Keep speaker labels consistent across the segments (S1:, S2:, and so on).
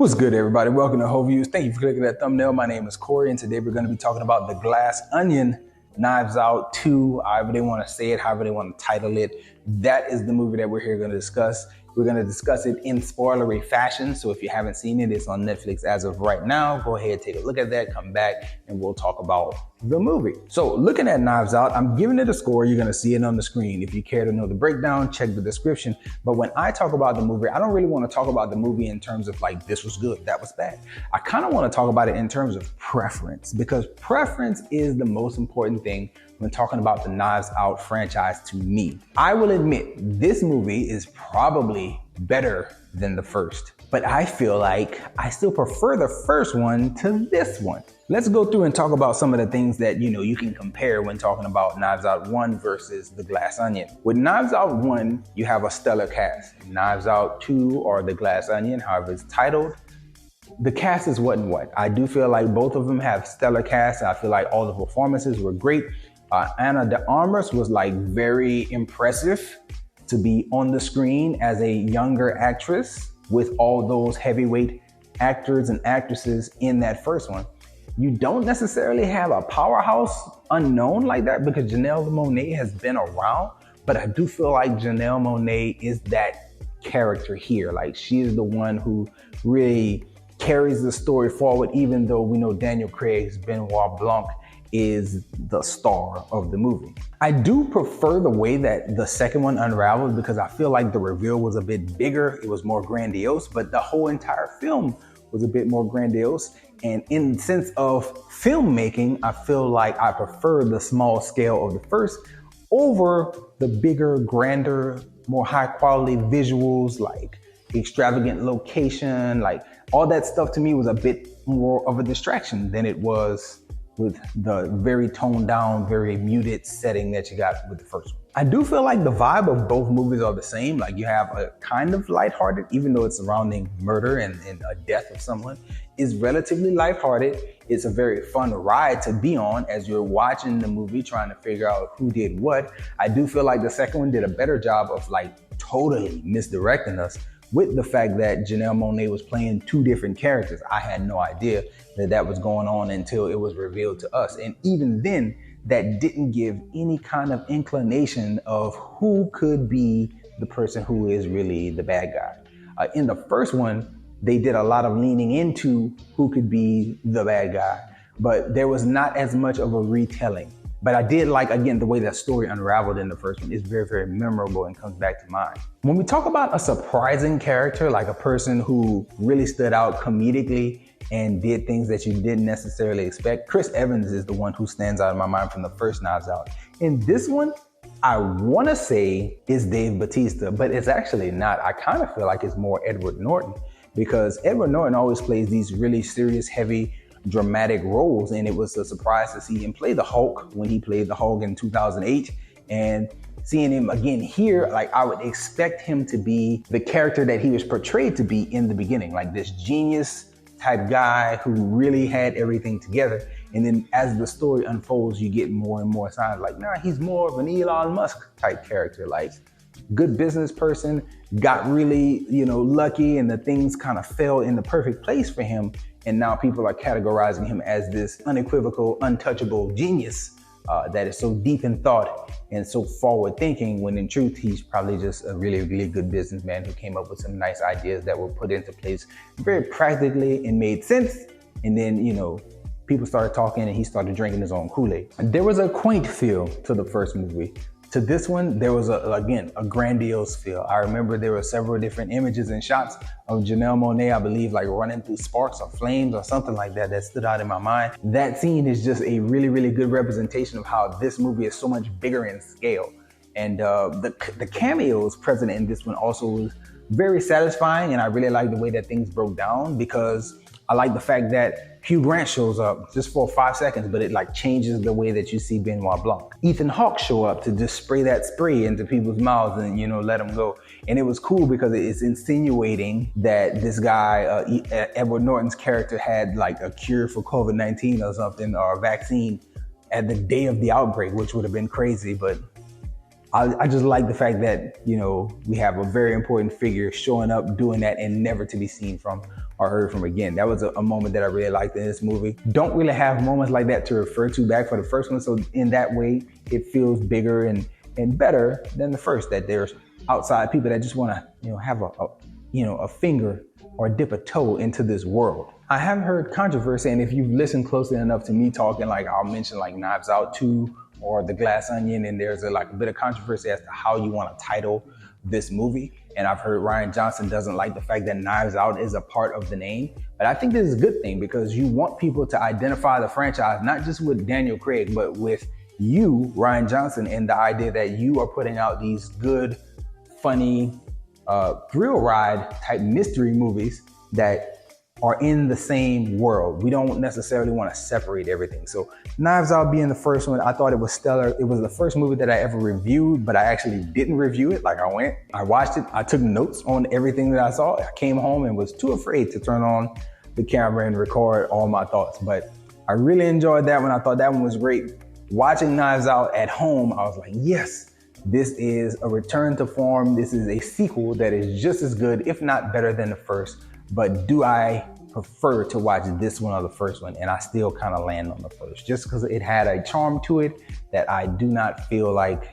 S1: What's good, everybody? Welcome to Whole Views. Thank you for clicking that thumbnail. My name is Corey, and today we're going to be talking about The Glass Onion, Knives Out 2, however they want to say it, however they want to title it. That is the movie that we're here going to discuss. We're going to discuss it in spoilery fashion, so if you haven't seen it, it's on Netflix as of right now. Go ahead, take a look at that, come back, and we'll talk about the movie. So looking at Knives Out, I'm giving it a score. You're going to see it on the screen. If you care to know the breakdown, check the description. But when I talk about the movie, I don't really want to talk about the movie in terms of like, this was good, that was bad. I kind of want to talk about it in terms of preference, because preference is the most important thing when talking about the Knives Out franchise to me. I will admit, this movie is probably better than the first, but I feel like I still prefer the first one to this one. Let's go through and talk about some of the things that you can compare when talking about Knives Out 1 versus The Glass Onion. With Knives Out 1, you have a stellar cast. Knives Out 2, or The Glass Onion, however it's titled, the cast is what and what. I do feel like both of them have stellar casts. I feel like all the performances were great. Ana de Armas was like very impressive to be on the screen as a younger actress with all those heavyweight actors and actresses in that first one. You don't necessarily have a powerhouse unknown like that because Janelle Monáe has been around, but I do feel like Janelle Monáe is that character here. Like, she is the one who really carries the story forward, even though we know Daniel Craig's Benoit Blanc is the star of the movie. I do prefer the way that the second one unraveled because I feel like the reveal was a bit bigger, it was more grandiose, but the whole entire film was a bit more grandiose. And in the sense of filmmaking, I feel like I prefer the small scale of the first over the bigger, grander, more high quality visuals, like extravagant location, like all that stuff to me was a bit more of a distraction than it was with the very toned down, very muted setting that you got with the first one. I do feel like the vibe of both movies are the same. Like, you have a kind of lighthearted, even though it's surrounding murder and a death of someone, is relatively lighthearted. It's a very fun ride to be on as you're watching the movie, trying to figure out who did what. I do feel like the second one did a better job of like totally misdirecting us with the fact that Janelle Monáe was playing two different characters. I had no idea that was going on until it was revealed to us. And even then, that didn't give any kind of inclination of who could be the person who is really the bad guy. In the first one, they did a lot of leaning into who could be the bad guy, but there was not as much of a retelling. But I did like, again, the way that story unraveled in the first one is very, very memorable and comes back to mind. When we talk about a surprising character, like a person who really stood out comedically and did things that you didn't necessarily expect, Chris Evans is the one who stands out in my mind from the first Knives Out. In this one, I want to say is Dave Bautista, but it's actually not. I kind of feel like it's more Edward Norton, because Edward Norton always plays these really serious, heavy, dramatic roles, and it was a surprise to see him play the Hulk when he played the Hulk in 2008, and seeing him again here, like, I would expect him to be the character that he was portrayed to be in the beginning, like this genius type guy who really had everything together. And then as the story unfolds, you get more and more signs like, nah, he's more of an Elon Musk type character, like good business person, got really, lucky, and the things kind of fell in the perfect place for him. And now people are categorizing him as this unequivocal, untouchable genius that is so deep in thought and so forward thinking, when in truth, he's probably just a really, really good businessman who came up with some nice ideas that were put into place very practically and made sense. And then, people started talking and he started drinking his own Kool-Aid. There was a quaint feel to the first movie. To this one, there was, again, a grandiose feel. I remember there were several different images and shots of Janelle Monáe, I believe, like running through sparks or flames or something like that, that stood out in my mind. That scene is just a really, really good representation of how this movie is so much bigger in scale. And the cameos present in this one also was very satisfying, and I really like the way that things broke down, because I like the fact that Hugh Grant shows up just for 5 seconds, but it like changes the way that you see Benoit Blanc. Ethan Hawke show up to just spray that spray into people's mouths and, let them go. And it was cool because it's insinuating that this guy, Edward Norton's character, had like a cure for COVID-19 or something, or a vaccine at the day of the outbreak, which would have been crazy, but I just like the fact that, you know, we have a very important figure showing up, doing that, and never to be seen from or heard from again. That was a moment that I really liked in this movie. Don't really have moments like that to refer to back for the first one, so in that way, it feels bigger and better than the first. That there's outside people that just want to, you know, have a finger or dip a toe into this world. I have heard controversy, and if you've listened closely enough to me talking, like I'll mention like Knives Out 2 or The Glass Onion, and there's a bit of controversy as to how you want to title this movie. And I've heard Rian Johnson doesn't like the fact that Knives Out is a part of the name. But I think this is a good thing because you want people to identify the franchise, not just with Daniel Craig, but with you, Rian Johnson, and the idea that you are putting out these good, funny, thrill ride type mystery movies that are in the same world. We don't necessarily want to separate everything. So Knives Out being the first one, I thought it was stellar. It was the first movie that I ever reviewed, but I actually didn't review it. Like I watched it, I took notes on everything that I saw. I came home and was too afraid to turn on the camera and record all my thoughts. But I really enjoyed that one. I thought that one was great. Watching Knives Out at home, I was like, yes, this is a return to form. This is a sequel that is just as good, if not better than the first. But do I prefer to watch this one or the first one? And I still kind of land on the first, just because it had a charm to it that I do not feel like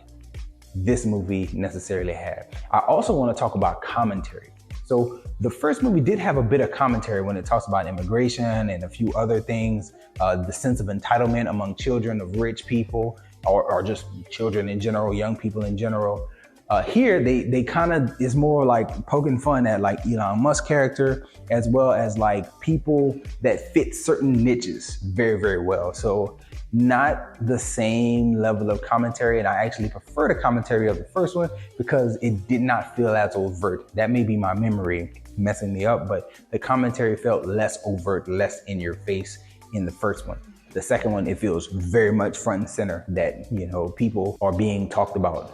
S1: this movie necessarily had. I also want to talk about commentary. So the first movie did have a bit of commentary when it talks about immigration and a few other things, the sense of entitlement among children of rich people, or just children in general, young people in general. Here, they kind of is more like poking fun at like Elon Musk character, as well as like people that fit certain niches very, very well. So not the same level of commentary. And I actually prefer the commentary of the first one because it did not feel as overt. That may be my memory messing me up, but the commentary felt less overt, less in your face in the first one. The second one, it feels very much front and center that, you know, people are being talked about.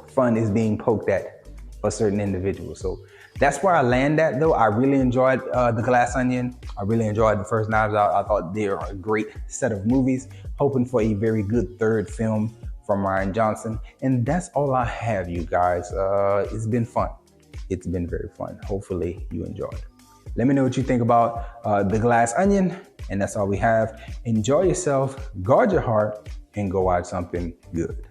S1: Fun is being poked at for certain individuals. So that's where I land at though. I really enjoyed The Glass Onion. I really enjoyed the first Knives Out. I thought they are a great set of movies. Hoping for a very good third film from Rian Johnson. And that's all I have, you guys. It's been fun. It's been very fun. Hopefully you enjoyed. Let me know what you think about The Glass Onion. And that's all we have. Enjoy yourself, guard your heart, and go watch something good.